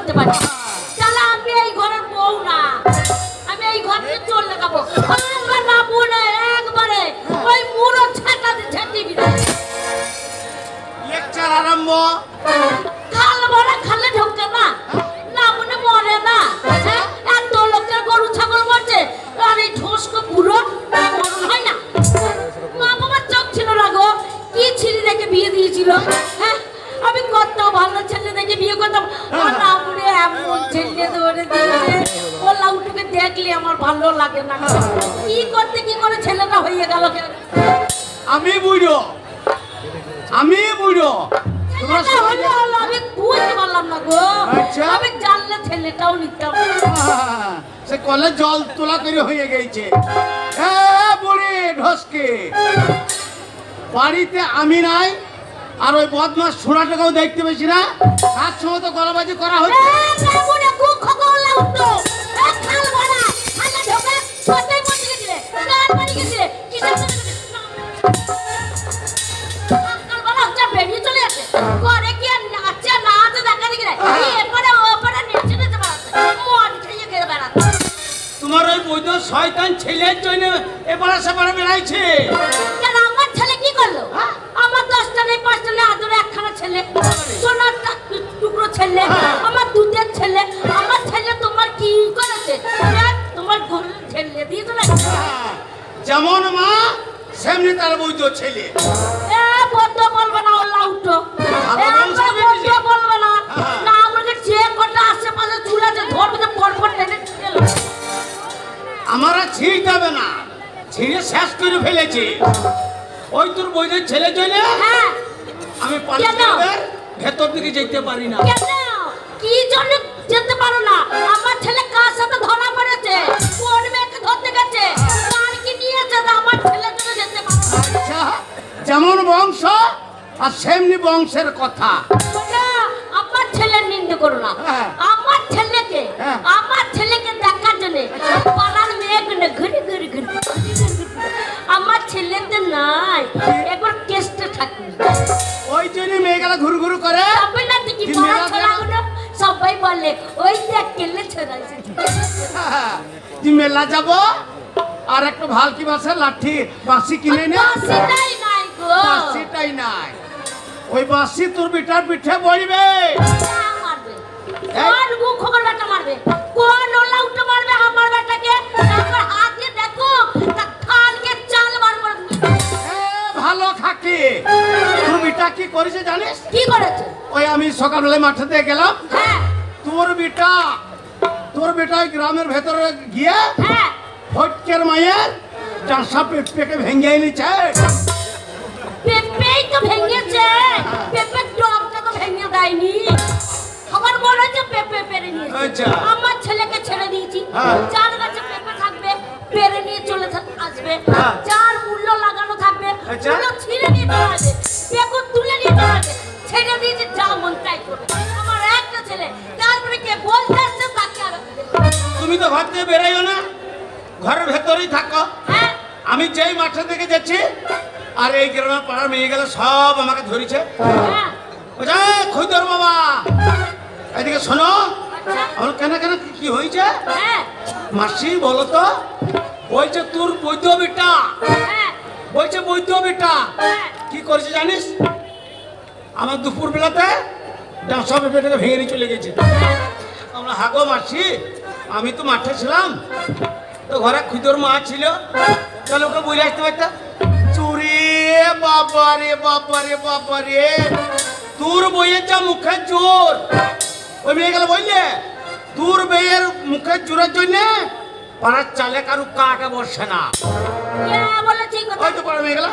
করতে পারি। তাহলে আমি এই ঘরের বউ না, আমি এই ঘর থেকে চোর লাগাবো। আমার না বলে একবারে ওই মুড়ো ছাটাতে ছাটিয়ে দিবে। লেকচার আরম্ভ। খাল ভরা খালে ঢোকে না, না মনে মরে না। হ্যাঁ, এত লোকের গরু ছাগল মরছে আর এই ঠোসকো পুরো মরণ হয় না। মা বাবার চোখ ছিল না গো, কি ছিঁড়ি দেখে বিয়ে দিয়েছিল। হ্যাঁ, আমি কত ভালো ছেলে দেখে বিয়ে করতাম, আর না মনে এমন ছেলে ধরে দিয়েছে। ও লাউটুকে দেখলে আমার ভালো লাগে না। কি করতে কি করে ছেলেটা হয়ে গেল। আমি বুঝো, আমি বুঝো। তোমরা সবাই আমি বুঝতে পারলাম না গো। আচ্ছা। আমি জানলে ছেলেটাও নিতাম। সে কলে জল তোলা করে হয়ে গেছে। এ বুড়ি ঢসকে, বাড়িতে আমি নাই আর ওই বদমাস ছোড়াটাকেও দেখতে পেয়েছি না। তার সঙ্গে তো গলাবাজি করা হচ্ছে। তোমার ওই বৈধ শয়তান ছেলের জন্য এবারে সেবারে বেড়াইছে। আমার ছেলে কি করলো? আমার 10টা নেই 5টা নেই, আদরে একখানা ছেলে, সোনার টুকরো ছেলে, আমার দুধের ছেলে। আমার ছেলে তোমার কি করেছে? তোমার ঘরের ছেলে দিয়েছো না? যেমন মা সেমনি তার বৈধ ছেলে। এ বদ্ধ বলবে না, ওলা উঠো। বদ্ধ বলবে না, না আমাকে যে কটা আশেপাশে চুল আছে ধরবে তো পরপর টেনে ছেলে। আমার আর ছিঁড় যাবে না, ছিঁড়ে শেষ করে ফেলেছে ওই তোর বৈধের ছেলের জন্য। হ্যাঁ, আমি পালিয়ে ভেতর দিকে যেতে পারি না। কেন? কি জন্য যেতে পারো না? আমার ছেলে কার সাথে ধরা পড়েছে, কোন মেয়েকে ধরতে গেছে, কার কি নিয়েছে, আমার ছেলের জন্য যেতে পারো না। আচ্ছা, যেমন বংশ আর সেমনি বংশের কথা। শোনো, আমার ছেলের নিন্দে করো না। হ্যাঁ। আমার হ্যাঁ। ছেলেকে দেখার জন্য পাড়ার মেয়েগুলো ঘুরে ঘুরে ঘুরে আমার ছেলেতে নাই একবার কেসটা থাকবে। ওই জন্য মেয়েগুলা ঘুরু ঘুরু করে। সবাই না দেখি পাড়া ছোড়াগুলো সবাই বলে ওই দেখ কেলে ছড়াইছে। যে মেলা যাব আর একটা ভালকি মাছের লাঠি বাঁশি কিনে নে। বাঁশিটাই নাই গো। বাঁশিটাই নাই, ওই বাঁশি তোর বিটার পিঠে বইবে। মারবে কোন মুখ খবর বেটা মারবে, কোন ওলা উঠে মারবে আমার বেটাকে। একবার হাত দিয়ে দেখো তা খালকে চাল মারবো। ভালো খাকি, তোর বিটা কি করেছে জানিস? কি করেছে? ওই আমি সকালবেলায় মাঠে দিয়ে গেলাম, হ্যাঁ তোর বেটা ওই গ্রামের ভেতরে গিয়ে হ্যাঁ, ফটকের মায়ের ডাঁসা পেঁপেকে ভেঙে এনেছে। পেঁপেই তো ভেঙেছে, পেঁপের ডগটা তো ভেঙে দেয়নি। খবর মনে হচ্ছে পেঁপে পেরে নিয়েছে। আচ্ছা। আমার ছেলেকে ছেড়ে দিয়েছি, হ্যাঁ। যার কাছে পেঁপে থাকবে পেরে নিয়ে চলে আসবে, হ্যাঁ। যার মূল্য লাগানো থাকবে আচ্ছা। মূল্য ছিঁড়ে নিয়ে চলে আসবে, পেঁপে তুলে নিয়ে চলে আসবে। ছেড়ে দিয়েছে যা মন তাই করবে। আমার একটা ছেলে, তারপরে কে বলতে আসছে তাকে আর তুমি তো ঘর থেকে বেরাইও না, ঘরের ভেতরেই থাকো। হ্যাঁ আমি যেই মাঠে থেকে যাচ্ছি আর এই গ্রামের পাড়ার মেয়ে গেলে সব আমাকে ধরেছে। হ্যাঁ, বলছে খৈদর বাবা এদিকে শোনো। আচ্ছা আমার কেন কেন কি হয়েছে? হ্যাঁ মাসি বলো তো। বলছে তোর বৈধ বেটা, হ্যাঁ বলছে বৈধ বেটা হ্যাঁ, কি করেছে জানিস? আমার দুপুর বেলাতে ডাঁসা পেঁপেটাকে ভেঙে নিয়ে চলে গেছে। আমরা হাগো মাসি, আমি তো মাঠে ছিলাম, তো ঘরে খুদর মা ছিল, চলো ওকে বলে আসতে পারতাম। চুরি বাবারে বাবারে বাবারে, তোর বইয়ের যা মুখের জোর। ওই মেয়ে গেলে বললে তোর বইয়ের মুখের জোরের জন্য পাড়ার চালে কারু কাকে বসে না। কে বলেছে এই কথা? ওই তো পাড়া মেয়ে গেলা।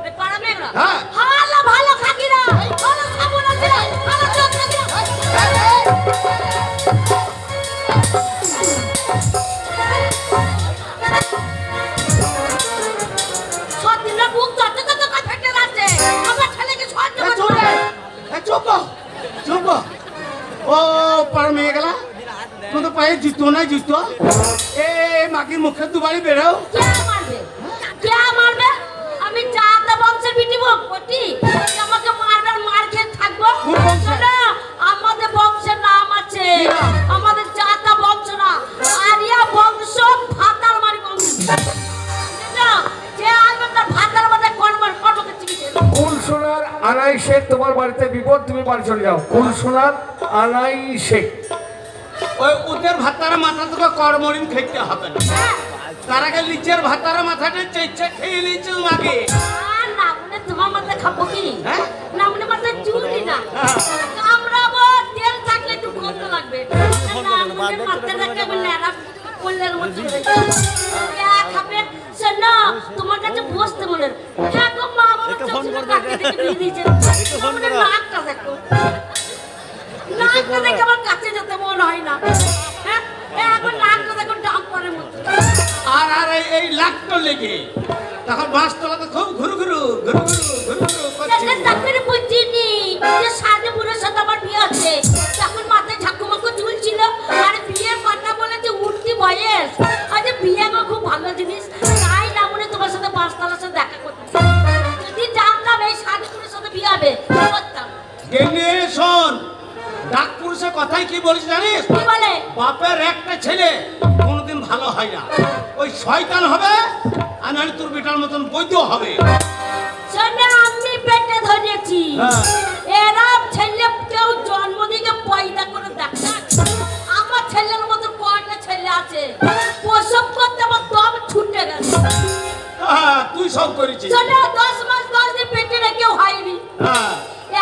এই পাড়া মেয়েরা? হ্যাঁ। ভালো ভালো খাকিরা, ভালো সাবুন আছে, ভালো চোখ খাকিরা। সত্যিটা বুক তত তত কথা ফেটে যাচ্ছে। আমার ছেলেকে সহ্য করতে পারে না। চুপ চুপ। ও পাড়া মেয়ে গেলা, তুই তো পায়ে জুতো নাই জুতো। এ মাকির মুখে দুবারই বেরো। কে মারবে? কে মারবে? আমি জাতা বংশের বিটি বটি, আমাকে মারবে আর মার খেয়ে থাকবো? কোন বংশের? শোনো, আমাদের বংশের নাম আছে। কি কুল সোনার আনাই শেখ, তোমার বাড়িতে বিপদ, তুমি বাড়ি চলে যাও। কুল সোনার আনাই শেখ। ওই উদের ভাতার মাথা তোকে কর্মরিন খেতে হবে না, তার আগে লিচের ভাতার মাথাটা চেঁচে খেয়ে নিয়েছে আগে। আর না মনে তোমার মাথায় খাবো কি? হ্যাঁ? না মনে মাথায় চুলই না। হ্যাঁ। কামড়াবো, তেল থাকলে একটু গন্ধ লাগবে। না মনে মাথাটা কেমন ন্যাড়া করলের মতো হয়েছে। খাবে শোনো, তোমার কাছে বসতে মনে হয়। হ্যাঁ গো মা, আমার চোখটা কাকে দেখে বিয়ে দিয়েছে। তোমার নাকটা দেখো, নাকটা দেখে আমার কাছে যেতে মন হয় না। হ্যাঁ, এখন নাকটা দেখো ডাম্পারের মতো। আর আর এই লাখটা লেগে তখন বাস তোলাতে খুব ঘুরু ঘুরু ঘুরু ঘুরু ঘুরু ঘুরু করছে। তারপরে বুঝিনি যে সাধু বুড়োর সাথে আমার বিয়ে হচ্ছে। তখন মাথায় ঝাঁকুমাকু চুল ছিল, আর বিয়ের কথা বলে যে উঠতি বয়স। আজ বিয়ে আমার খুব ভালো জিনিস, তাই না মনে তোমার সাথে বাসতলার সাথে দেখা করতে। যদি জানতাম এই সাধু বুড়োর সাথে বিয়ে হবে করতাম। গেলে শোন, ডাক পুরুষের কথাই কি বলিস জানিস? কি বলে? বাপের একটা ছেলে কোনোদিন ভালো হয় না, ওই শয়তান হবে আর নাহলে তোর বেটার মতন বৈধ হবে। শোনো, আমি পেটে ধরেছি। হ্যাঁ। এরা ছেলে কেউ জন্ম থেকে পয়দা করে দেখে। আমার ছেলের মতো কয়টা ছেলে আছে, প্রসব করতে আমার দম ছুটে গেছে। হ্যাঁ, তুই সব করেছিস। শোনো, 10 মাস 10 দিন পেটে রেখেও হয়নি। হ্যাঁ,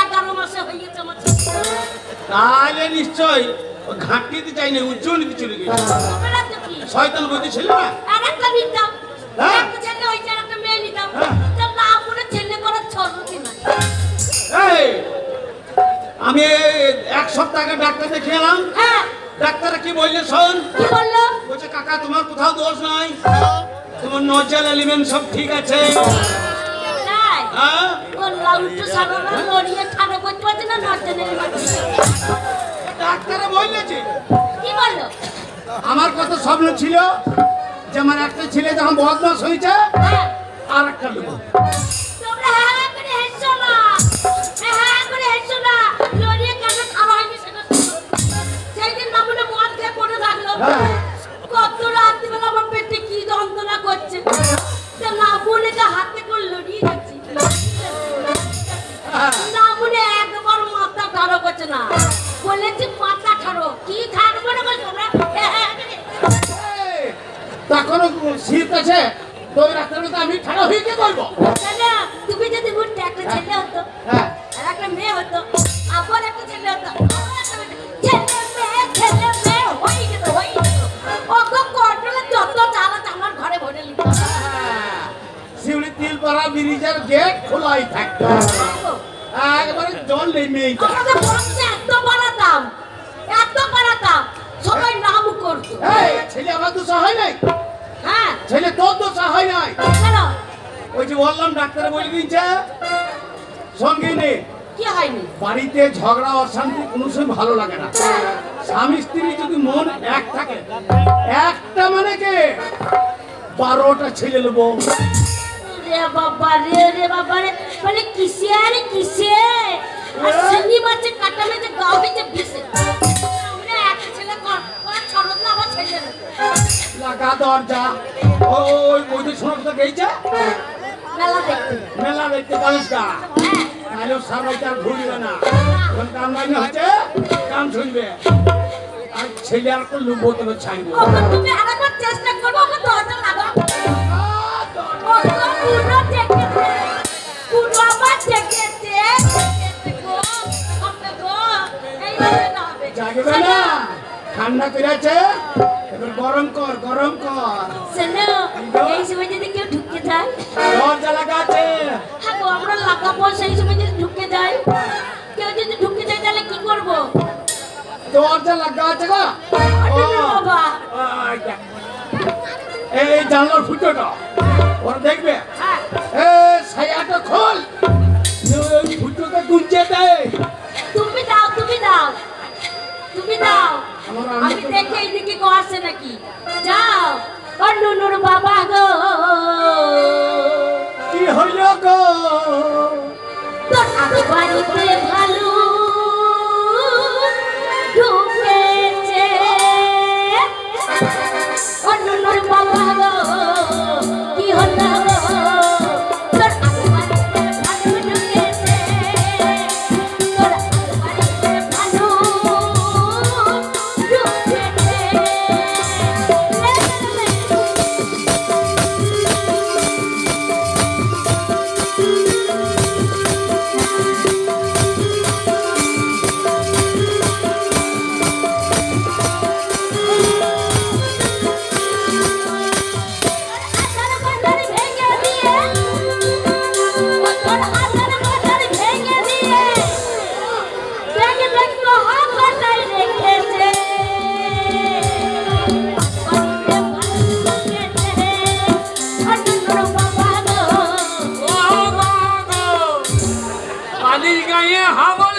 11 মাসে হয়ে গেছে আমার ছেলে। তাহলে নিশ্চয় ঘাঁটিতে চাই না, উজ্জ্বল নিতে চলে গেছে। তোমরা তো কি? শয়তান বুদ্ধি ছিল না। আর একটা নিতাম, হ্যাঁ। একটা ছেলে হয়েছে, আর একটা মেয়ে নিতাম। হ্যাঁ। তো না করে ছেলে করার ছড়ছি না। এই, আমি 1 সপ্তাহ আগে ডাক্তার দেখিয়ে এলাম। হ্যাঁ, ডাক্তার কি বললে শোন, কি বললো? বলছে কাকা তোমার কোথাও দোষ নাই, তোমার নজল এলিমেন্ট সব ঠিক আছে। তাই? হ্যাঁ, বললাম একটু সারানো নড়িয়ে ঠাড়ো করতে পারছি না, নড়তে নেই পারছি। ডাক্তারে বললেছে। কি বললো? আমার কত স্বপ্ন ছিল যে আমার একটা ছেলে যখন বদমাস হয়েছে হ্যাঁ। আর একটা লোক। তোমরা হ্যাঁ করে হেসো না, হ্যাঁ করে হেসো না। লড়িয়ে কেন খাওয়া হয়নি সেটা শোনো। সেই দিন মামুনে মদ খেয়ে পড়ে থাকলো। হ্যাঁ। কত রাত্রিবেলা আমার পেটে কি যন্ত্রণা করছে। তা মামুনেকে হাতে করে লড়িয়ে যাচ্ছি। হ্যাঁ। মামুনে একবার মাথা ঠাড়ো করছে না, বলেছি মাথা ঠাড়ো। কি ঠাড়ো মনে করছো তোমরা? হ্যাঁ করে। এই, তখনও শীত আছে তো ওই ডাক্তার তো আমি ঠাড়া হয়ে কি করবো? না, তুমি যদি উঠতে একটা ছেলে হতো, হ্যাঁ, আর একটা মেয়ে হতো, আবার একটা ছেলে হতো, আবার একটা মেয়ে। ছেলে মেয়ে হয়ে যেত, হয়ে যেত। ওকে কন্ট্রোলে যত চালাত আমার ঘরে ভরে নিত। শিউলি তিলপাড়া ব্রিজের গেট খোলাই থাকতো, একবারে জল নেমে আমাদের বংশে এত বাড়াতাম, এত বাড়াতাম, সবাই নাম করতো। এই ছেলে আমার দোষা হয় নাই, হ্যাঁ, ছেলে তোর দোষা হয় নাই। কেন? ওই যে বললাম ডাক্তার বলে দিয়েছে সঙ্গে নেই। কি হয়নি? বাড়িতে ঝগড়া অশান্তি কোনো সময় ভালো লাগে না। স্বামী স্ত্রী যদি মন এক থাকে, একটা মানে কে 12টা ছেলে নেবো। রে বাবা রে, রে বাবা রে, মানে কিসে আর কিসে? আর সিনি মাছে কাটা মেঝে গাও হয়েছে বিশে। আমরা একটা ছেলে ছড়ত না, আবার ছেলে না। লাগা দরজা ওই বৈদ্য শোনার তো গেছে মেলা দেখতে। মেলা দেখতে পারিস না, হ্যাঁ, তাহলে সারাইতে আর ঘুরবে না। এখন কাম লাইনে হচ্ছে, কাম শুনবে। আর ছেলে আর তো লুবো তোকে ছাইবো। ওকে তুমি আরেকবার চেষ্টা করবো, ওকে দরজা লাগাও। ওকে পুরো দেখেছে, পুরো আবার দেখেছে, দেখেছে গো, হবে গো, এইভাবে না হবে। জাগবে না, ঠান্ডা করে আছে, এবার গরম কর, গরম কর। শোনো, এই সময় যদি কেউ ঢুকে যায়, দরজা লাগা আছে। হ্যাঁ গো, আমরা লাগাবো, সেই সময় যদি ঢুকে যায়, কেউ যদি ঢুকে যায় তাহলে কি করবো? দরজা লাগা আছে গো। আরে না বাবা, আচ্ছা। এই জানলার ফুটোটা ওরা দেখবে। হ্যাঁ, এ ছায়াটা খোল, ওই ফুটোটা গুঞ্জে দেয়। তুমি দাও, তুমি দাও, তুমি দাও। আমার আমি দেখে এইদিকে কেউ আসছে নাকি। যাও, ও নুনুর বাবা গো, কি হইল গো? তোর আগে বাড়িতে ভালো ঢুকেছে। ও নুনুর বাবা গো, কি হলো গো? তোর আগে বাড়িতে ভালো ঢুকেছে। বালির গায়ে হাবল